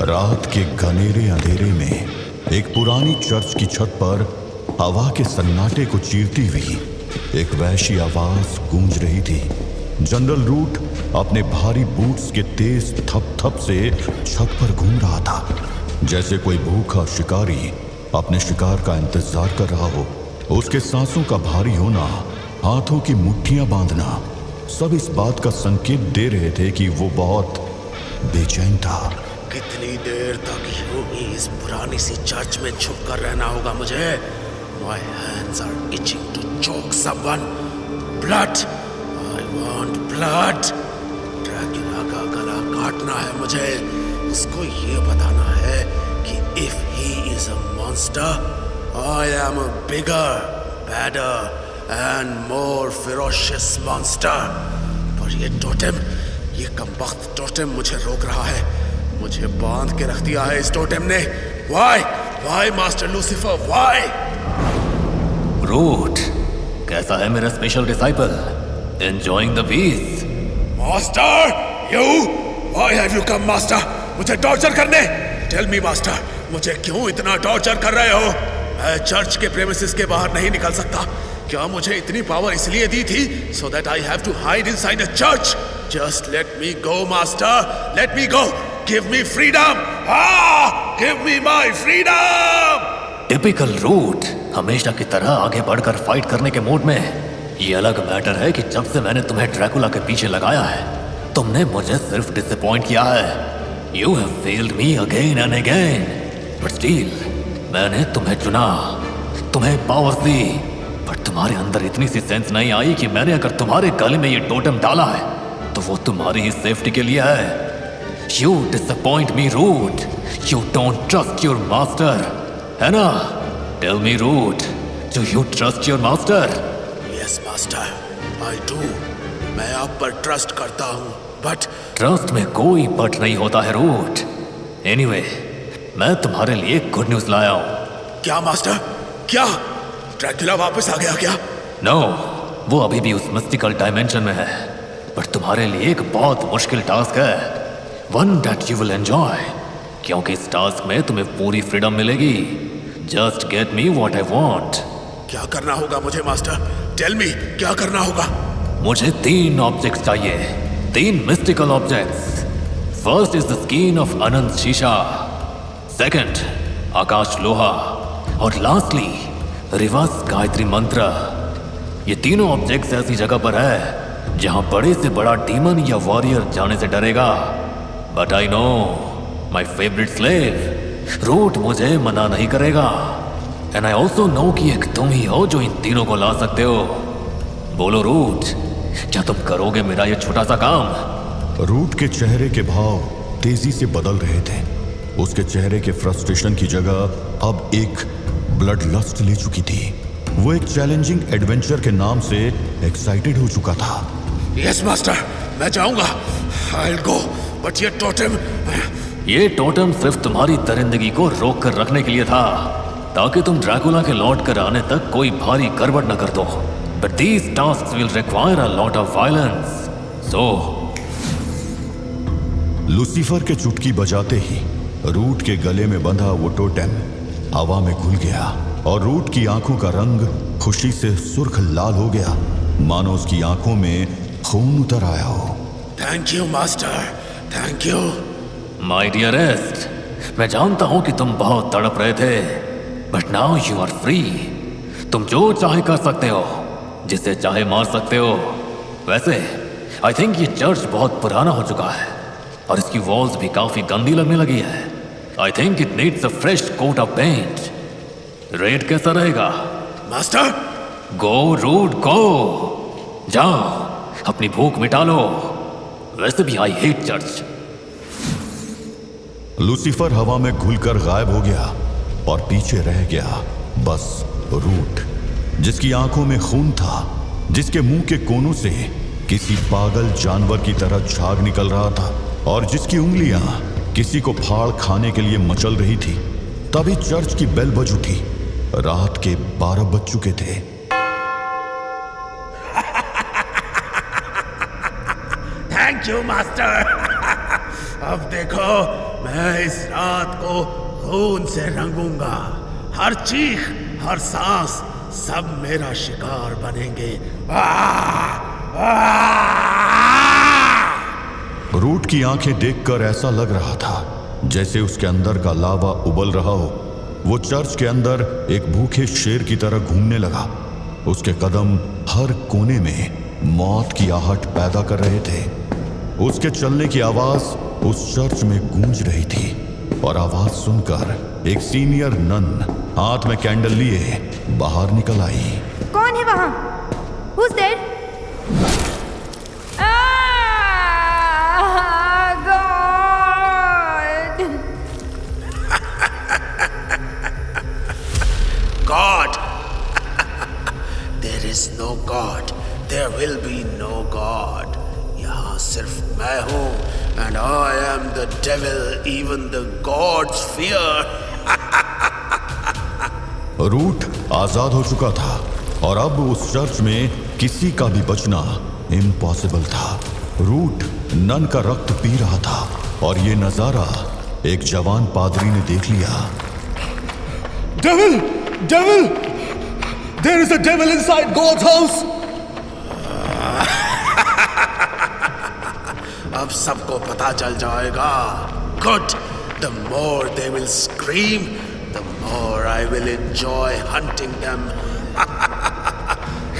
रात के घनेरे अंधेरे में एक पुरानी चर्च की छत पर हवा के सन्नाटे को चीरती हुई एक वहशी आवाज गूंज रही थी। जनरल रूट अपने भारी बूट्स के तेज थप थप से छत पर घूम रहा था, जैसे कोई भूखा शिकारी अपने शिकार का इंतजार कर रहा हो। उसके सांसों का भारी होना, हाथों की मुट्ठियां बांधना, सब इस बात का संकेत दे रहे थे कि वो बहुत बेचैन था। कितनी देर तक यूं ही इस पुरानी सी चर्च में छुप कर रहना होगा मुझे? My hands are itching to choke someone. Blood. I want blood. Dracula का गला काटना है मुझे। उसको ये बताना है कि if he is a monster, I am a bigger, badder and more ferocious monster. पर ये टोटेम, ये कमबख्त टोटेम मुझे रोक रहा है। मुझे बांध के रख दिया है इस टोटेम ने। Why? Why, Master Lucifer? Why? Root, कैसा है मेरा special disciple? Enjoying the peace? Master, you? Why have you come, Master? मुझे टॉर्चर करने? Tell me, Master, मुझे क्यों इतना टॉर्चर कर रहे हो? मैं चर्च के प्रेमिसेस के बाहर नहीं निकल सकता। क्या मुझे इतनी पावर इसलिए दी थी so that I have to hide inside a church? Just let me go, Master. Let me go. Give me freedom. Ah! Give me my freedom. Typical Root, हमेशा की तरह आगे बढ़कर फाइट करने के मूड में। ये अलग मैटर है कि जब से मैंने तुम्हें ड्रैकुला के पीछे लगाया है, तुमने मुझे सिर्फ डिसअपॉइंट किया है। You have failed me again and again. But still, मैंने तुम्हें चुना, तुम्हें पावर दी, पर तुम्हारे अंदर इतनी सी सेंस नहीं आई कि मैंने अगर तुम्हारे गले में ये टोटम डाला है तो वो तुम्हारी ही सेफ्टी के लिए है। You disappoint me, Root. You don't trust your master, है ना? Tell me, Root, do you trust your master? Yes, Master, I do. मैं आप पर ट्रस्ट करता हूँ, but ट्रस्ट में कोई बट नहीं होता है, रूट। एनीवे, मैं तुम्हारे लिए गुड न्यूज लाया हूँ। क्या मास्टर? क्या ड्रैकुला वापस आ गया क्या? नो, वो अभी भी उस मिस्टिकल डायमेंशन में है, पर तुम्हारे लिए एक बहुत मुश्किल टास्क है, one that you will enjoy, क्योंकि इस टास्क में तुम्हें पूरी फ्रीडम मिलेगी। Just get me what I want. क्या करना होगा मुझे, मास्टर? टेल मी, क्या करना होगा? मुझे 3 ऑब्जेक्ट्स चाहिए, 3 mystical objects. First is the skin of Anant शीशा, सेकंड आकाश लोहा, और लास्टली रिवर्स गायत्री मंत्र। ये तीनों ऑब्जेक्ट्स ऐसी जगह पर है जहां बड़े से बड़ा डीमन या वॉरियर जाने से डरेगा। But I know my favourite slave Root मुझे मना नहीं करेगा। एंड आई ऑल्सो नो कि एक तुम ही हो जो इन तीनों को ला सकते हो। बोलो रूट, क्या तुम करोगे मेरा ये छोटा सा काम? रूट के चेहरे के भाव तेजी से बदल रहे थे। उसके चेहरे के फ्रस्ट्रेशन की जगह अब एक ब्लड लस्ट ले चुकी थी। वो एक चैलेंजिंग एडवेंचर के नाम से एक्साइटेड हो चुका था। यस मास्टर, मैं जाऊंगा। I'll go, but ये टोटम सिर्फ तुम्हारी दरिंदगी को रोक कर रखने के लिए था, ताकि तुम ड्रैकुला के लौट कर आने तक कोई भारी गड़बड़ न कर दो। But these tasks will require a lot of violence. So, Lucifer के चुटकी बजाते ही रूट के गले में बंधा वो टोटेम हवा में घुल गया और रूट की आंखों का रंग खुशी से सुर्ख लाल हो गया, मानो उसकी आंखों में खून उतर आया हो। Thank you master, thank you. My dearest, मैं जानता हूं कि तुम बहुत तड़प रहे थे, but now you are free. तुम जो चाहे कर सकते हो, जिसे चाहे मार सकते हो। वैसे आई थिंक ये चर्च बहुत पुराना हो चुका है और इसकी वॉल्स भी काफी गंदी लगने लगी है। I think it needs a fresh coat of paint. Red कैसा रहेगा? मास्टर, गो रूट गो, जाओ अपनी भूख मिटा लो। वैसे भी आई हेट चर्च। लूसीफर हवा में घुलकर गायब हो गया और पीछे रह गया बस रूट, जिसकी आंखों में खून था, जिसके मुंह के कोनों से किसी पागल जानवर की तरह झाग निकल रहा था और जिसकी उंगलियां किसी को फाड़ खाने के लिए मचल रही थी। तभी चर्च की बेल बज उठी। रात के 12 बज चुके थे। Thank you master. अब देखो मैं इस रात को खून से रंगूंगा। हर चीख, हर सांस, सब मेरा शिकार बनेंगे। रूट की आंखें देखकर ऐसा लग रहा था जैसे उसके अंदर का लावा उबल रहा हो। वो चर्च के अंदर एक भूखे शेर की तरह घूमने लगा। उसके कदम हर कोने में मौत की आहट पैदा कर रहे थे। उसके चलने की आवाज उस चर्च में गूंज रही थी और आवाज सुनकर एक सीनियर नन हाथ में कैंडल लिए बाहर निकल आई। कौन है वहां? Who's there? God. There is no God. There will be no God. यहाँ सिर्फ मैं हूँ and I am the devil. Even the gods fear. Root आजाद हो चुका था और अब उस चर्च में किसी का भी बचना इम्पॉसिबल था। रूट नन का रक्त पी रहा था और ये नजारा एक जवान पादरी ने देख लिया। Devil! Devil! There is a devil inside God's house! अब सबको पता चल जाएगा। Good. The more they will scream, the more I will enjoy hunting them.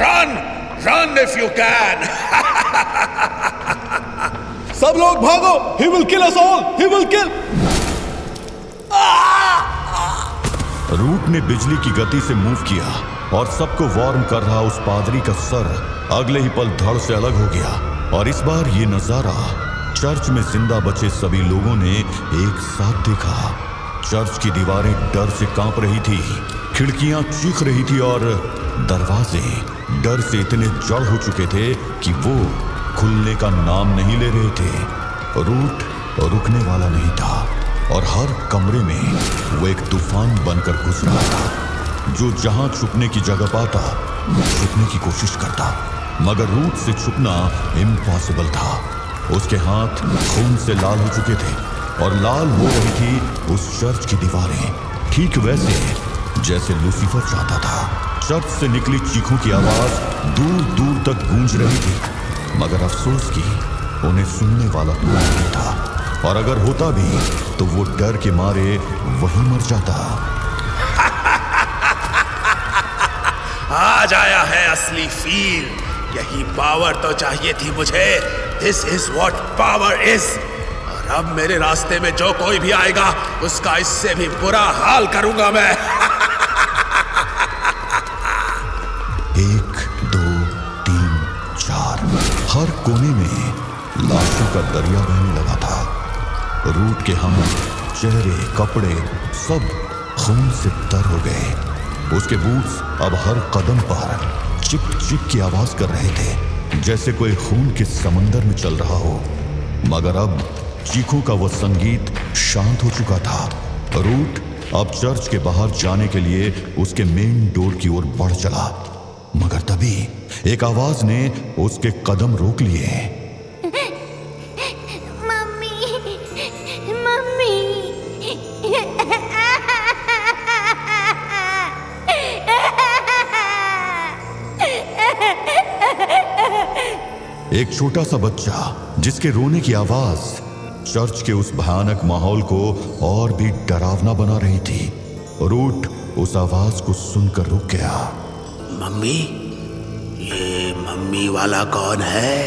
Run! Run if you can! सब लोग भागो! He will kill us all! He will kill! Root ने बिजली की गति से मूव किया और सबको वार्न कर रहा उस पादरी का सर अगले ही पल धड़ से अलग हो गया। और इस बार ये नजारा चर्च में जिंदा बचे सभी लोगों ने एक साथ देखा। चर्च की दीवारें डर से कांप रही थी, खिड़कियां चीख रही थी और दरवाजे डर से इतने जड़ हो चुके थे कि वो खुलने का नाम नहीं ले रहे थे। रूट रुकने वाला नहीं था और हर कमरे में वो एक तूफान बनकर घुस रहा था जो जहां छुपने की जगह पाता छुपने की कोशिश करता, मगर रूट से छुपना इम्पॉसिबल था। उसके हाथ खून से लाल हो चुके थे और लाल हो रही थी उस चर्च की दीवारें, ठीक वैसे जैसे लूसीफर चाहता था। चर्च से निकली चीखों की आवाज दूर दूर तक गूंज रही थी, मगर अफसोस की उन्हें सुनने वाला कोई नहीं था, और अगर होता भी तो वो डर के मारे वहीं मर जाता। आज आया है असली फील। यही पावर तो चाहिए थी मुझे। This is what power is. और अब मेरे रास्ते में जो कोई भी आएगा उसका इससे भी बुरा हाल करूंगा मैं। 1 2 3 4 हर कोने में लाशों का दरिया बहने लगा था। रूट के हाथ, चेहरे, कपड़े सब खून से तर हो गए। उसके बूट्स अब हर कदम पर चिक चिक की आवाज कर रहे थे जैसे कोई खून के समंदर में चल रहा हो, मगर अब चीखों का वह संगीत शांत हो चुका था। रूट अब चर्च के बाहर जाने के लिए उसके मेन डोर की ओर बढ़ चला, मगर तभी एक आवाज ने उसके कदम रोक लिए। एक छोटा सा बच्चा जिसके रोने की आवाज चर्च के उस भयानक माहौल को और भी डरावना बना रही थी। रूट उस आवाज को सुनकर रुक गया। मम्मी, ये मम्मी वाला कौन है?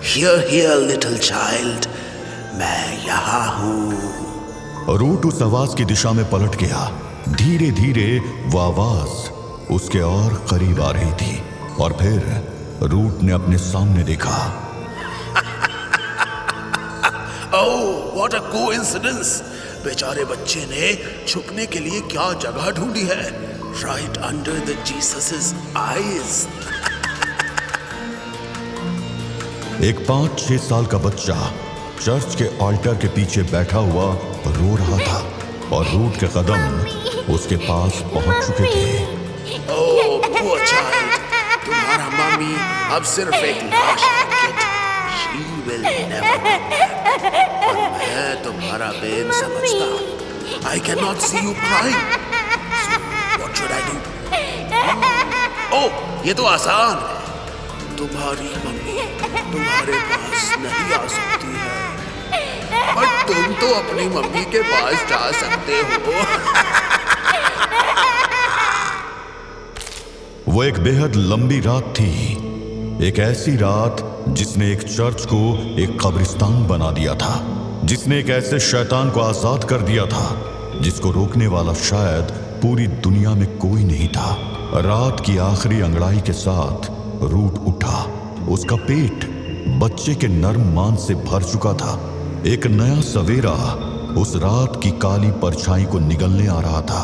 हियर हियर लिटिल चाइल्ड, मैं यहाँ हूँ। रूट उस आवाज की दिशा में पलट गया। धीरे धीरे वो आवाज उसके और करीब आ रही थी और फिर रूट ने अपने सामने देखा। ओह, व्हाट अ कोइंसिडेंस! बेचारे बच्चे ने छुपने के लिए क्या जगह ढूंढी है। Right under the Jesus eyes. एक 5-6 साल का बच्चा चर्च के ऑल्टर के पीछे बैठा हुआ रो रहा था और रूट के कदम उसके पास पहुंच चुके थे। ओह, poor child, तुम्हारा मम्मी अब सिर्फ एक लाश है। She will never be back। और मैं तुम्हारा बेन समझता। I cannot see you crying. So, what should I do? Oh, ये तो आसान है। तुम्हारी मम्मी तुम्हारे पास नहीं आ सकती है, पर तुम तो अपनी मम्मी के पास जा सकते हो। वो एक बेहद लंबी रात थी, एक ऐसी रात जिसने एक चर्च को एक कब्रिस्तान बना दिया था, जिसने एक ऐसे शैतान को आजाद कर दिया था जिसको रोकने वाला शायद पूरी दुनिया में कोई नहीं था। रात की आखिरी अंगड़ाई के साथ रूट उठा। उसका पेट बच्चे के नर्म मांस से भर चुका था। एक नया सवेरा उस रात की काली परछाई को निगलने आ रहा था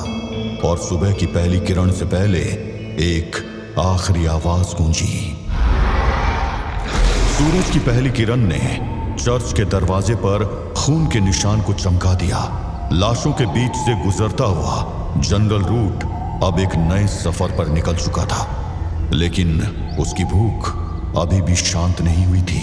और सुबह की पहली किरण से पहले एक आखिरी आवाज गूंजी। सूरज की पहली किरण ने चर्च के दरवाजे पर खून के निशान को चमका दिया। लाशों के बीच से गुजरता हुआ जनरल रूट अब एक नए सफर पर निकल चुका था, लेकिन उसकी भूख अभी भी शांत नहीं हुई थी।